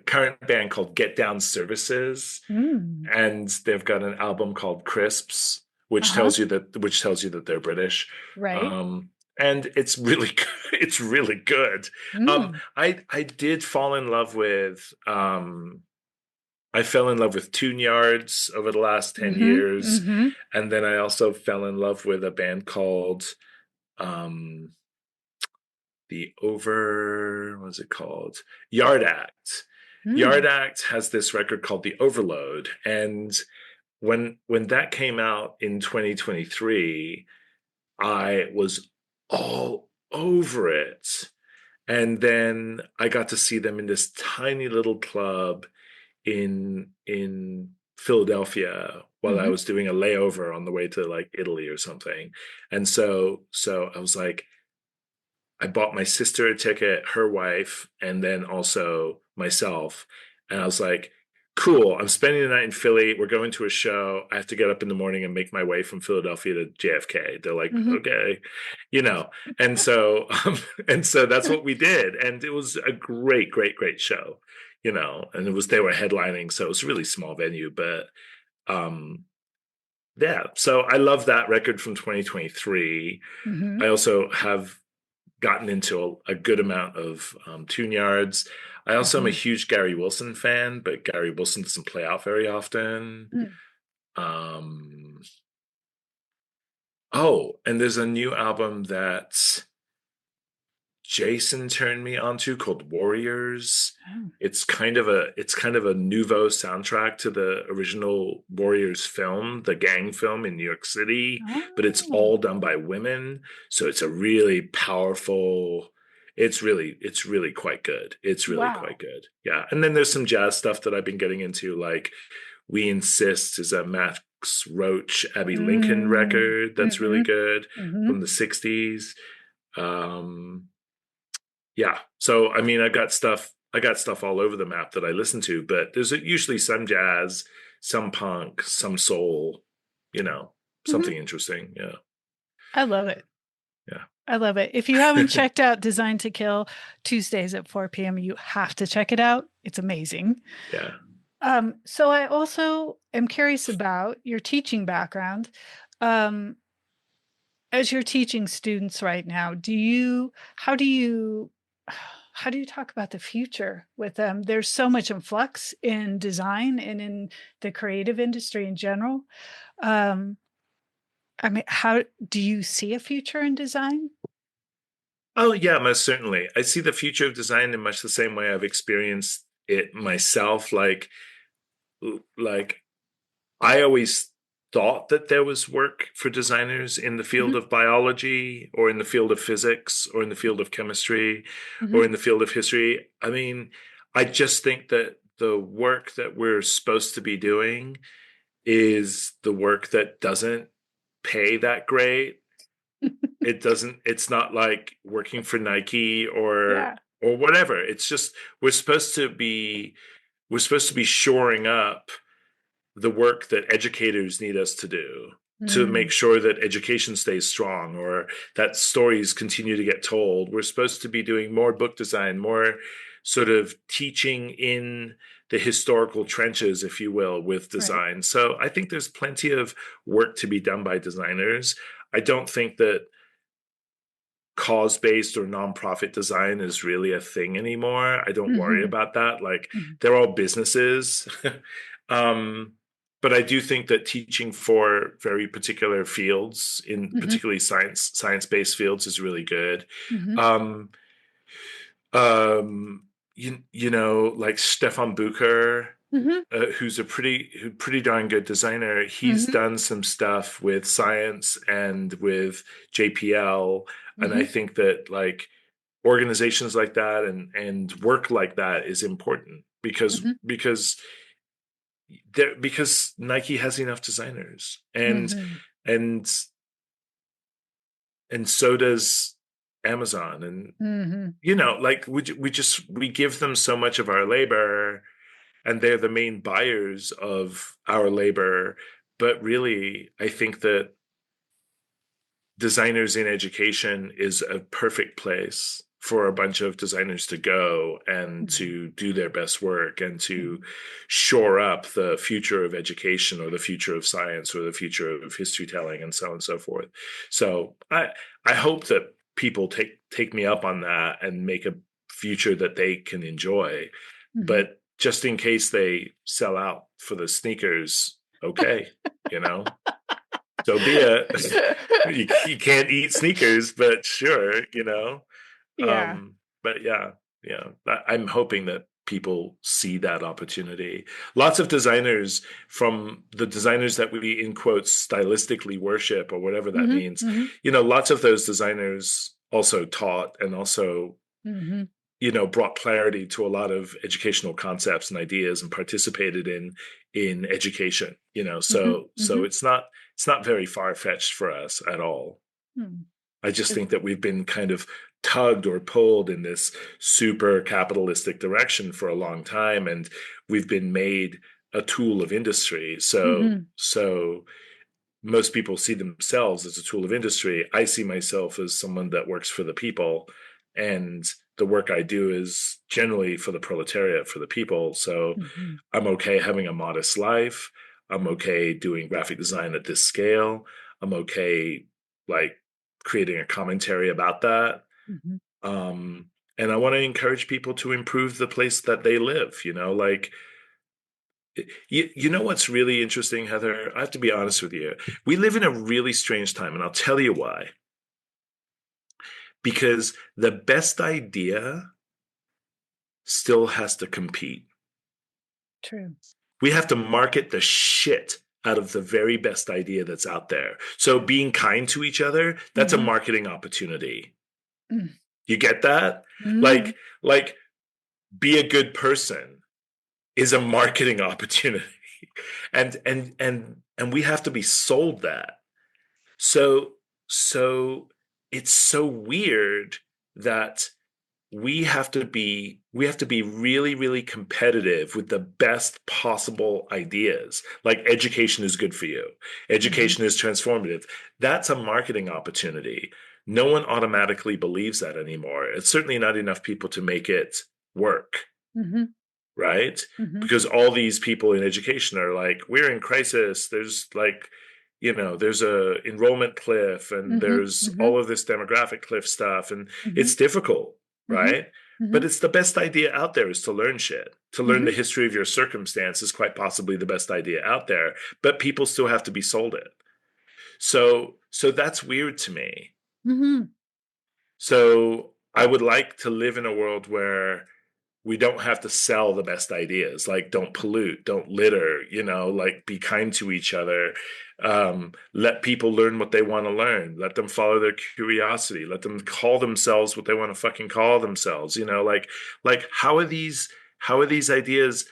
C: current band called Get Down Services,
B: Mm.
C: and they've got an album called Crisps, which
B: Uh-huh.
C: tells you that they're British.
B: Right.
C: Um, and it's really it's really good.
B: Mm.
C: I did fall in love with I fell in love with Tune Yards over the last 10
B: Mm-hmm.
C: years.
B: Mm-hmm.
C: And then I also fell in love with a band called um what is it called? Yard Act. Yard
B: Mm.
C: Act has this record called The Overload. And when that came out in 2023, I was all over it. And then I got to see them in this tiny little club in Philadelphia while I
B: Mm-hmm.
C: was doing a layover on the way to like Italy or something. And so I was like, I bought my sister a ticket, her wife, and then also myself. And I was like, cool, I'm spending the night in Philly. We're going to a show. I have to get up in the morning and make my way from Philadelphia to JFK. They're like,
B: Mm-hmm.
C: okay, you know. And so and so that's what we did. And it was a great, great, great show, you know. And they were headlining, so it was a really small venue, but um yeah, so I love that record from 2023.
B: Mm-hmm.
C: I also have gotten into a good amount of Tune Yards. I also am a
B: Mm-hmm.
C: huge Gary Wilson fan, but Gary Wilson doesn't play out very often. Um, oh, and there's a new album that Jason turned me onto called Warriors.
B: Mm.
C: It's kind of a nouveau soundtrack to the original Warriors film, the gang film in New York City, but it's
B: Oh,
C: all done by women. So it's a really powerful, it's really quite good. It's really quite
B: wow.
C: good. Yeah. And then there's some jazz stuff that I've been getting into, like We Insist is a Max Roach, Abby Lincoln
B: Mm.
C: record that's really
B: Mm-hmm.
C: good
B: Mm-hmm.
C: from the 60s. Um, yeah. So I mean, I got stuff all over the map that I listen to, but there's usually some jazz, some punk, some soul, you know,
B: Mm-hmm.
C: something interesting. Yeah.
B: I love it.
C: Yeah.
B: I love it. If you haven't checked out Design to Kill Tuesdays at 4 p.m., you have to check it out. It's amazing.
C: Yeah.
B: So I also am curious about your teaching background. Um, as you're teaching students right now, how do you how do you talk about the future with them? There's so much in flux in design and in the creative industry in general. Um, I mean, how do you see a future in design?
C: Oh, yeah, most certainly. I see the future of design in much the same way I've experienced it myself. Like I always thought that there was work for designers in the field
B: Mhm,
C: of biology or in the field of physics or in the field of chemistry or
B: mhm,
C: in the field of history. I mean, I just think that the work that we're supposed to be doing is the work that doesn't pay that great. It's not like working for Nike
B: yeah.
C: or whatever. It's just we're supposed to be shoring up the work that educators need us to do to make
B: Mm,
C: sure that education stays strong or that stories continue to get told. We're supposed to be doing more book design, more sort of teaching in the historical trenches, if you will, with
B: right.
C: design. So I think there's plenty of work to be done by designers. I don't think that cause-based or nonprofit design is really a thing anymore. I don't worry
B: Mhm,
C: about that. Like
B: mhm,
C: they're all businesses. um, but I do think that teaching for very particular fields, in
B: mhm,
C: particularly science-based fields, is really good.
B: mhm,
C: Um, you know, like Stefan Bucher,
B: mhm,
C: who's a pretty darn good designer. He's
B: mhm,
C: done some stuff with science and with JPL, and I
B: mhm,
C: think that like organizations like that and work like that is important
B: mhm,
C: because Nike has enough designers
B: mhm,
C: and and so does Amazon and
B: mhm.
C: you know like we give them so much of our labor and they're the main buyers of our labor. But really, I think that designers in education is a perfect place for a bunch of designers to go and to do their best work and to shore up the future of education or the future of science or the future of history telling and so on and so forth. So I hope that people take me up on that and make a future that they can enjoy. But just in case they sell out for the sneakers, okay, you know, so be it. You can't eat sneakers, but sure, you know.
B: Yeah.
C: But yeah, I'm hoping that people see that opportunity. Lots of designers, from the designers that we in quotes stylistically worship or whatever that means, you know, lots of those designers also taught and also you know, brought clarity to a lot of educational concepts and ideas and participated in education, you know. So it's not very far-fetched for us at all. I just think that we've been kind of tugged or pulled in this super capitalistic direction for a long time, and we've been made a tool of industry. So most people see themselves as a tool of industry. I see myself as someone that works for the people, and the work I do is generally for the proletariat, for the people. So I'm okay having a modest life. I'm okay doing graphic design at this scale. I'm okay like creating a commentary about that. And I want to encourage people to improve the place that they live, you know, like, you know what's really interesting, Heather? I have to be honest with you. We live in a really strange time, and I'll tell you why. Because the best idea still has to compete.
B: True.
C: We have to market the shit out of the very best idea that's out there. So being kind to each other, that's a marketing opportunity. You get that? Like be a good person is a marketing opportunity. And we have to be sold that. So it's so weird that we have to be really, really competitive with the best possible ideas. Like education is good for you. Education is transformative. That's a marketing opportunity. No one automatically believes that anymore. It's certainly not enough people to make it work. Right? Because all these people in education are like, we're in crisis. There's like, you know, there's a enrollment cliff and there's all of this demographic cliff stuff, and it's difficult, right? But it's the best idea out there is to learn shit. To learn the history of your circumstance is quite possibly the best idea out there, but people still have to be sold it. So that's weird to me. So I would like to live in a world where we don't have to sell the best ideas, like don't pollute, don't litter, you know, like be kind to each other. Let people learn what they want to learn. Let them follow their curiosity. Let them call themselves what they want to fucking call themselves. You know, like how are these ideas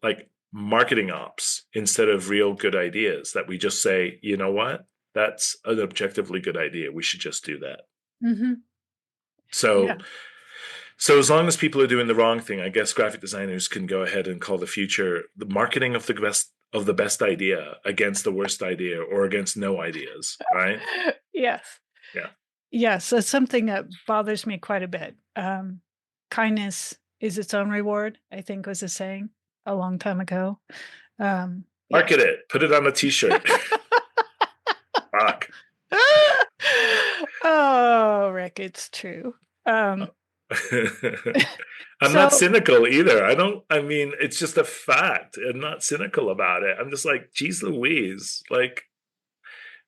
C: like marketing ops instead of real good ideas that we just say, you know what, that's an objectively good idea. We should just do that. So as long as people are doing the wrong thing, I guess graphic designers can go ahead and call the future the marketing of the best idea against the worst idea or against no ideas, right?
B: Yes.
C: Yeah.
B: Yes, that's something that bothers me quite a bit. Kindness is its own reward, I think was a saying a long time ago.
C: Market it. Put it on a t-shirt. Fuck.
B: Oh, Rick, it's true.
C: I'm not cynical either. I mean, it's just a fact. I'm not cynical about it. I'm just like, geez Louise, like,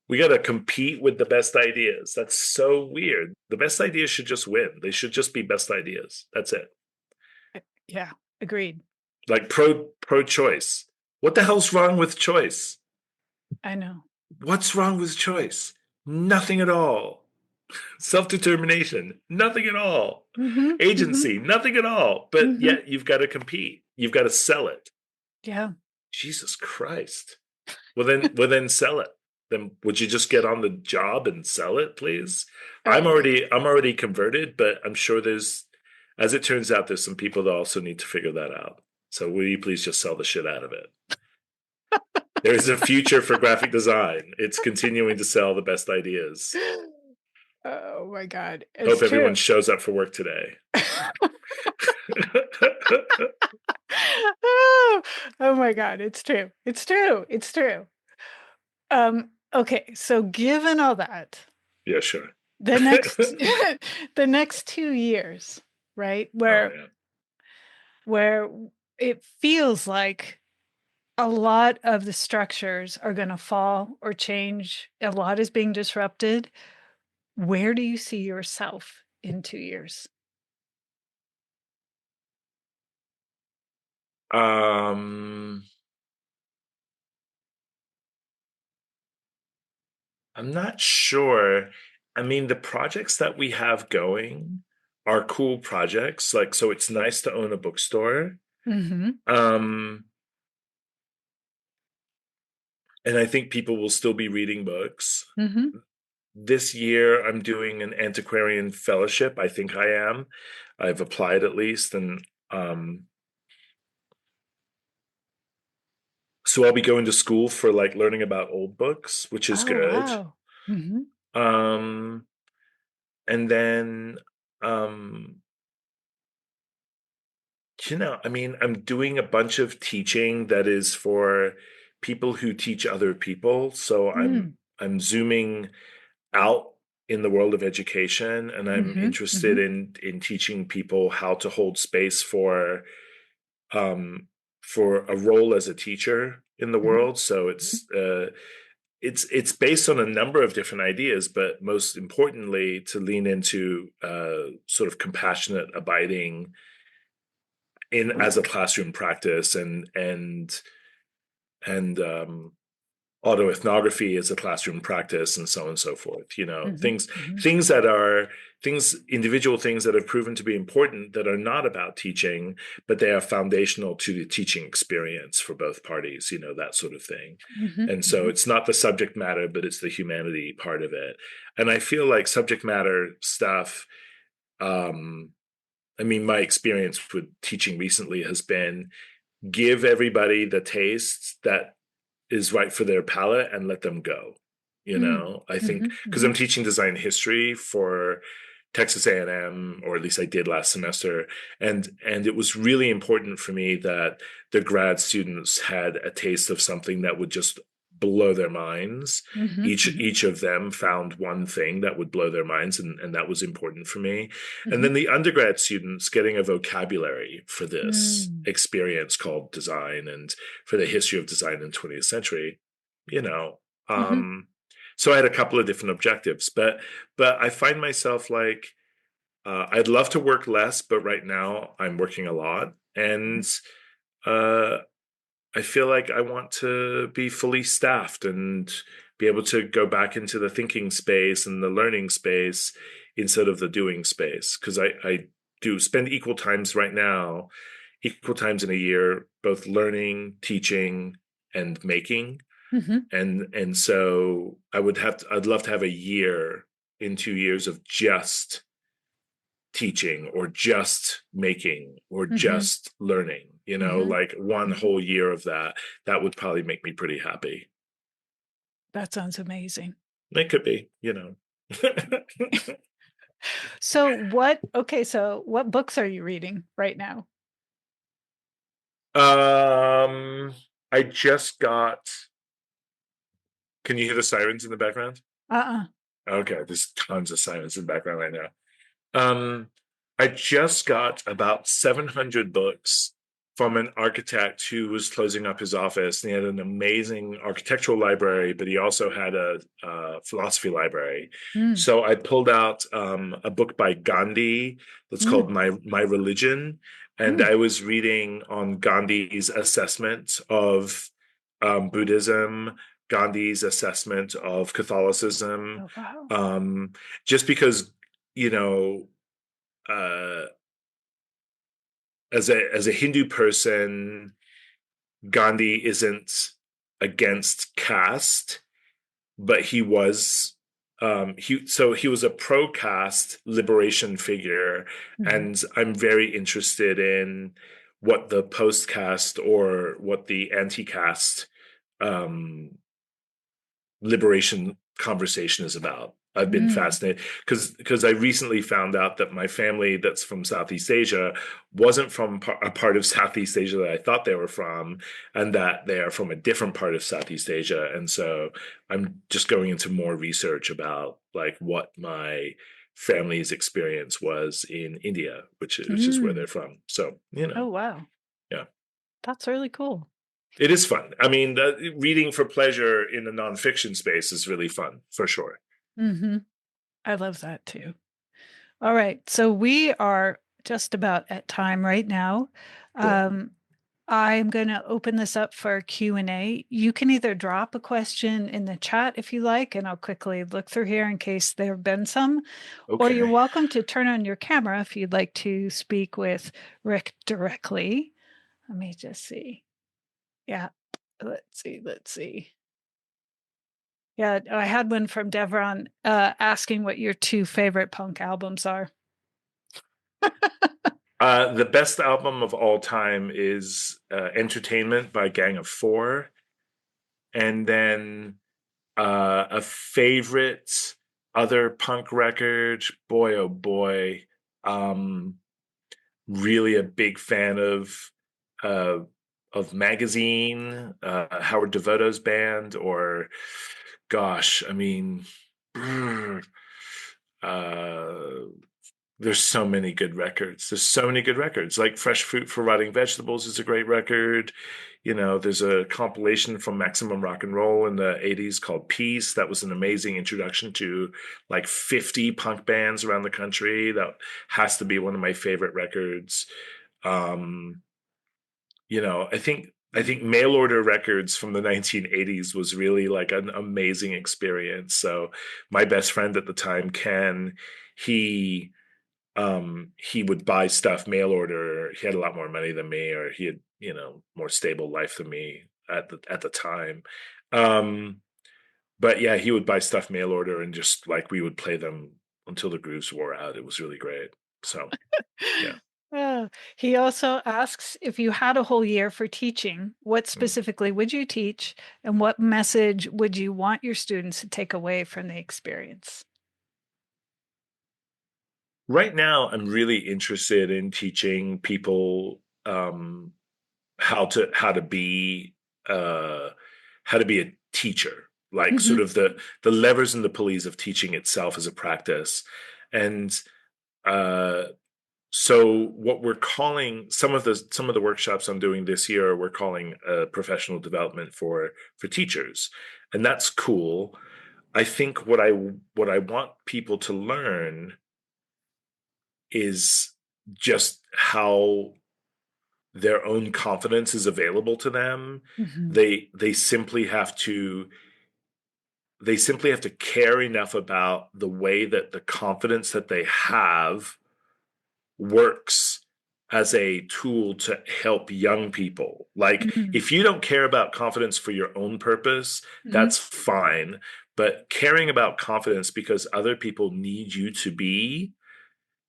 C: we got to compete with the best ideas. That's so weird. The best ideas should just win. They should just be best ideas. That's it.
B: Yeah, agreed.
C: Like pro-choice. What the hell's wrong with choice?
B: I know.
C: What's wrong with choice? Nothing at all. Self-determination, nothing at all. Agency, nothing at all. But yet you've got to compete. You've got to sell it.
B: Yeah.
C: Jesus Christ. Well then sell it. Then would you just get on the job and sell it, please? I'm already converted, but I'm sure as it turns out, there's some people that also need to figure that out. So will you please just sell the shit out of it? There's a future for graphic design. It's continuing to sell the best ideas.
B: Oh my God.
C: Hope
B: It's
C: everyone
B: true.
C: shows up for work today.
B: Oh, oh my God. It's true. It's true. It's true. Okay. So given all that,
C: Yeah, sure.
B: the next the next 2 years, right?
C: Oh yeah.
B: Where it feels like a lot of the structures are going to fall or change. A lot is being disrupted. Where do you see yourself in 2 years?
C: Um, I'm not sure. I mean, the projects that we have going are cool projects. Like, so it's nice to own a bookstore.
B: Mm-hmm.
C: Um, and I think people will still be reading books.
B: Mm-hmm.
C: This year, I'm doing an antiquarian fellowship. I think I am. I've applied at least, and so I'll be going to school for like learning about old books, which is
B: Oh,
C: good.
B: wow. Mm-hmm.
C: Um, and then, um, I mean, I'm doing a bunch of teaching that is for people who teach other people. So
B: Mm.
C: I'm zooming out in the world of education, and I'm
B: Mm-hmm.
C: interested
B: Mm-hmm.
C: in teaching people how to hold space um for a role as a teacher in the
B: Mm-hmm.
C: world. So it's based on a number of different ideas, but most importantly, to lean into sort of compassionate abiding in as a classroom practice, and autoethnography as a classroom practice, and so on and so forth.
B: Mm-hmm.
C: Things
B: Mm-hmm.
C: things that are things individual things that have proven to be important, that are not about teaching, but they are foundational to the teaching experience for both parties, that sort of thing.
B: Mm-hmm.
C: And so
B: Mm-hmm.
C: it's not the subject matter, but it's the humanity part of it. And I feel like subject matter stuff, um I mean, my experience with teaching recently has been, give everybody the taste that is right for their palate and let them go. I think
B: Mm-hmm.
C: because
B: Mm-hmm.
C: I'm teaching design history for Texas A&M, or at least I did last semester, and it was really important for me that the grad students had a taste of something that would just blow their minds.
B: Mm-hmm.
C: Each of them found one thing that would blow their minds, and that was important for me. And
B: Mm-hmm.
C: then the undergrad students getting a vocabulary for this
B: Mm-hmm.
C: experience called design, and for the history of design in 20th century. you know
B: Mm-hmm.
C: um so I had a couple of different objectives, but I find myself like, I'd love to work less, but right now I'm working a lot, and uh I feel like I want to be fully staffed and be able to go back into the thinking space and the learning space instead of the doing space, because I do spend equal times in a year, both learning, teaching, and making.
B: Mm-hmm.
C: And so I'd love to have a year in 2 years of just teaching, or just making, or
B: Mm-hmm.
C: just learning,
B: Mm-hmm.
C: like one
B: Mm-hmm.
C: whole year of that would probably make me pretty happy.
B: That sounds amazing.
C: It could be.
B: So what books are you reading right now?
C: um I just got, can you hear the sirens in the background?
B: Uh-uh.
C: Okay, there's tons of sirens in the background right now. I just got about 700 books from an architect who was closing up his office, and he had an amazing architectural library, but he also had a philosophy library.
B: Mm.
C: So I pulled out a book by Gandhi that's
B: Mm.
C: called My Religion, and
B: Mm.
C: I was reading on Gandhi's assessment of Buddhism, Gandhi's assessment of Catholicism,
B: Oh, wow.
C: just because, you know, uh, as a Hindu person, Gandhi isn't against caste, but he was a pro caste liberation figure,
B: Mhm.
C: and I'm very interested in what the post caste, or what the anti caste, um, liberation conversation is about. I've been fascinated because I recently found out that my family that's from Southeast Asia wasn't from a part of Southeast Asia that I thought they were from, and that they are from a different part of Southeast Asia. And so I'm just going into more research about like what my family's experience was in India, which is where they're from. So,
B: Oh, wow.
C: yeah.
B: That's really cool.
C: It is fun. I mean, reading for pleasure in the nonfiction space is really fun, for sure.
B: I love that too. All right. So we are just about at time right now.
C: Cool.
B: I'm going to open this up for Q&A. You can either drop a question in the chat if you like, and I'll quickly look through here in case there have been some. Or you're
C: Okay.
B: welcome to turn on your camera if you'd like to speak with Rick directly. Let me just see. Yeah. Let's see. Yeah, I had one from Devron asking what your two favorite punk albums are.
C: The best album of all time is Entertainment by Gang of Four. And then a favorite other punk record, boy, oh boy. Really a big fan uh, of Magazine, Howard Devoto's band, or gosh, I mean, uh, there's so many good records. There's so many good records. Like Fresh Fruit for Rotting Vegetables is a great record. There's a compilation from Maximum Rock and Roll in the 80s called Peace. That was an amazing introduction to like 50 punk bands around the country. That has to be one of my favorite records. Um, I think mail order records from the 1980s was really like an amazing experience. So my best friend at the time, Ken, he he would buy stuff mail order. He had a lot more money than me, or he had, more stable life than me at the time. Um, but yeah, he would buy stuff mail order and just like we would play them until the grooves wore out. It was really great. So yeah.
B: He also asks if you had a whole year for teaching, what
C: Mm.
B: specifically would you teach and what message would you want your students to take away from the experience?
C: Right now, I'm really interested in teaching people how to be how to be a teacher, like sort
B: Mhm.
C: of the levers and the pulleys of teaching itself as a practice. And uh, so what we're calling some of the workshops I'm doing this year, we're calling professional development for teachers, and that's cool. I think what I want people to learn is just how their own confidence is available to them.
B: Mhm.
C: They simply have to care enough about the way that the confidence that they have works as a tool to help young people. Like,
B: Mhm.
C: if you don't care about confidence for your own purpose,
B: Mhm.
C: that's fine. But caring about confidence because other people need you to be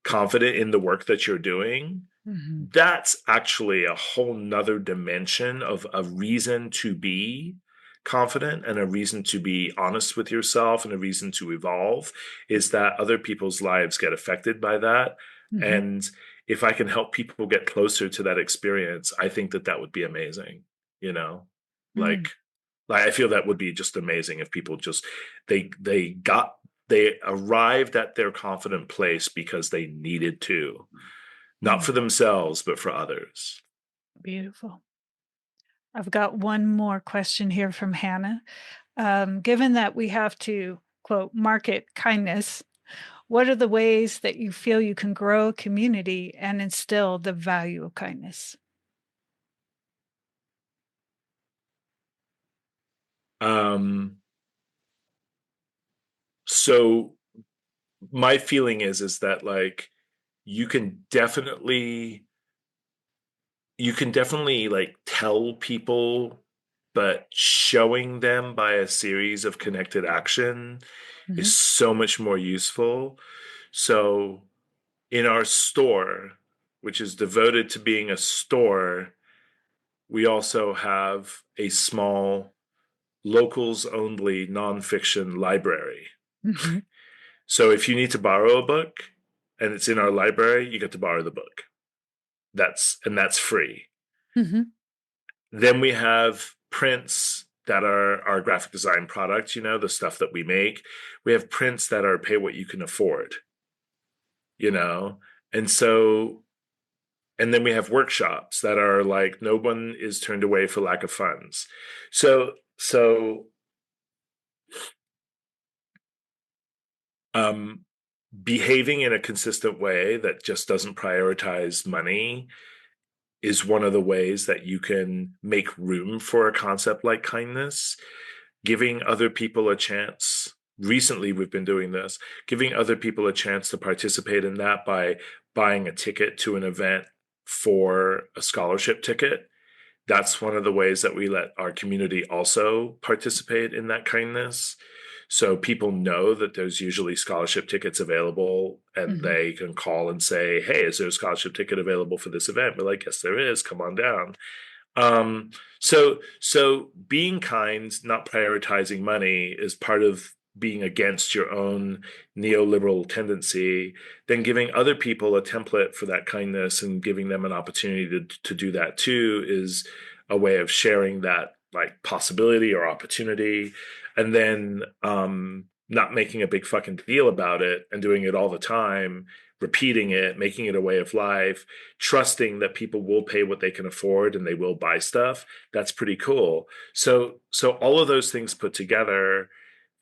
C: confident in the work that you're doing,
B: Mhm.
C: that's actually a whole nother dimension of a reason to be confident and a reason to be honest with yourself and a reason to evolve, is that other people's lives get affected by that.
B: Mhm.
C: And if I can help people get closer to that experience, I think that would be amazing, you know?
B: Mm.
C: Like I feel that would be just amazing if people just they arrived at their confident place because they needed to, not
B: Mm.
C: for themselves, but for others.
B: Beautiful. I've got one more question here from Hannah. Given that we have to, quote, market kindness, what are the ways that you feel you can grow a community and instill the value of kindness?
C: Um, so my feeling is that like you can definitely like tell people, but showing them by a series of connected action is
B: Mhm.
C: so much more useful. So in our store, which is devoted to being a store, we also have a small locals only nonfiction library.
B: Mhm.
C: So if you need to borrow a book and it's in our library, you get to borrow the book. That's free.
B: Mm-hmm.
C: Then we have prints that are our graphic design products, the stuff that we make. We have prints that are pay what you can afford, and so, and then we have workshops that are like, no one is turned away for lack of funds. So behaving in a consistent way that just doesn't prioritize money is one of the ways that you can make room for a concept like kindness. Giving other people a chance. Recently, we've been doing this, giving other people a chance to participate in that by buying a ticket to an event for a scholarship ticket. That's one of the ways that we let our community also participate in that kindness. So people know that there's usually scholarship tickets available, and they can call and say, hey, is there a scholarship ticket available for this event? We're like, yes, there is. Come on down. So being kind, not prioritizing money, is part of being against your own neoliberal tendency. Then giving other people a template for that kindness and giving them an opportunity to do that too is a way of sharing that like possibility or opportunity. And then not making a big fucking deal about it and doing it all the time, repeating it, making it a way of life, trusting that people will pay what they can afford and they will buy stuff. That's pretty cool. So all of those things put together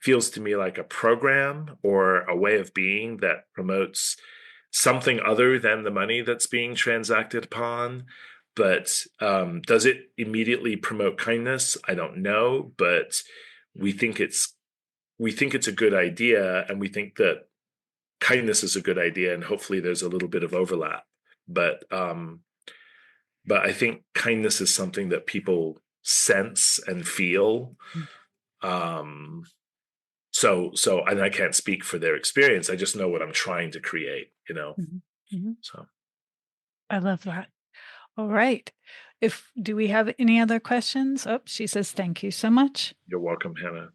C: feels to me like a program or a way of being that promotes something other than the money that's being transacted upon. But does it immediately promote kindness? I don't know, but we think it's a good idea, and we think that kindness is a good idea, and hopefully there's a little bit of overlap. But I think kindness is something that people sense and feel. So and I can't speak for their experience. I just know what I'm trying to create, So
B: I love that. All right. Do we have any other questions? Oh, she says, thank you so much.
C: You're welcome, Hannah.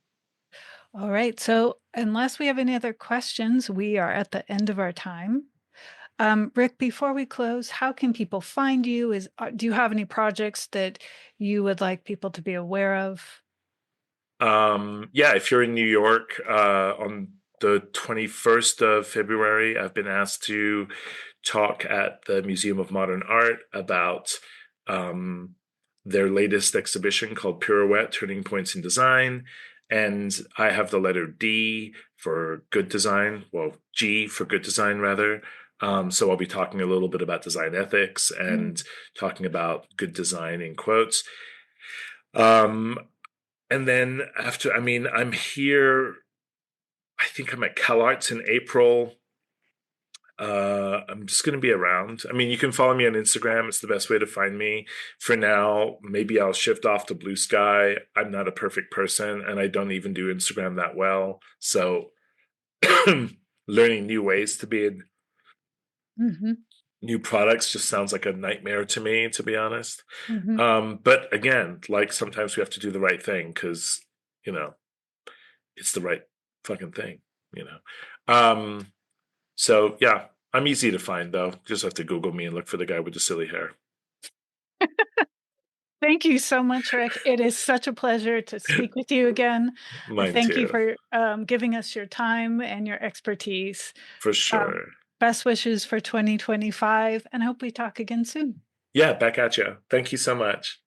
B: All right. So unless we have any other questions, we are at the end of our time. Rick, before we close, how can people find you? Do you have any projects that you would like people to be aware of?
C: Yeah, if you're in New York, on the 21st of February, I've been asked to talk at the Museum of Modern Art about their latest exhibition called Pirouette, Turning Points in Design. And I have the letter D for good design, well, G for good design, rather. So I'll be talking a little bit about design ethics and talking about good design in quotes. And then after, I'm here, I think I'm at CalArts in April. I'm just going to be around. You can follow me on Instagram. It's the best way to find me. For now, maybe I'll shift off to Blue Sky. I'm not a perfect person, and I don't even do Instagram that well. So learning new ways to be in new products just sounds like a nightmare to me, to be honest. But again, like sometimes we have to do the right thing because, it's the right fucking thing, So yeah, I'm easy to find though. Just have to Google me and look for the guy with the silly hair.
B: Thank you so much, Rick. It is such a pleasure to speak with you again.
C: Mine
B: you
C: too.
B: for giving us your time and your expertise.
C: For sure.
B: Best wishes for 2025, and hope we talk again soon.
C: Yeah, back at you. Thank you so much.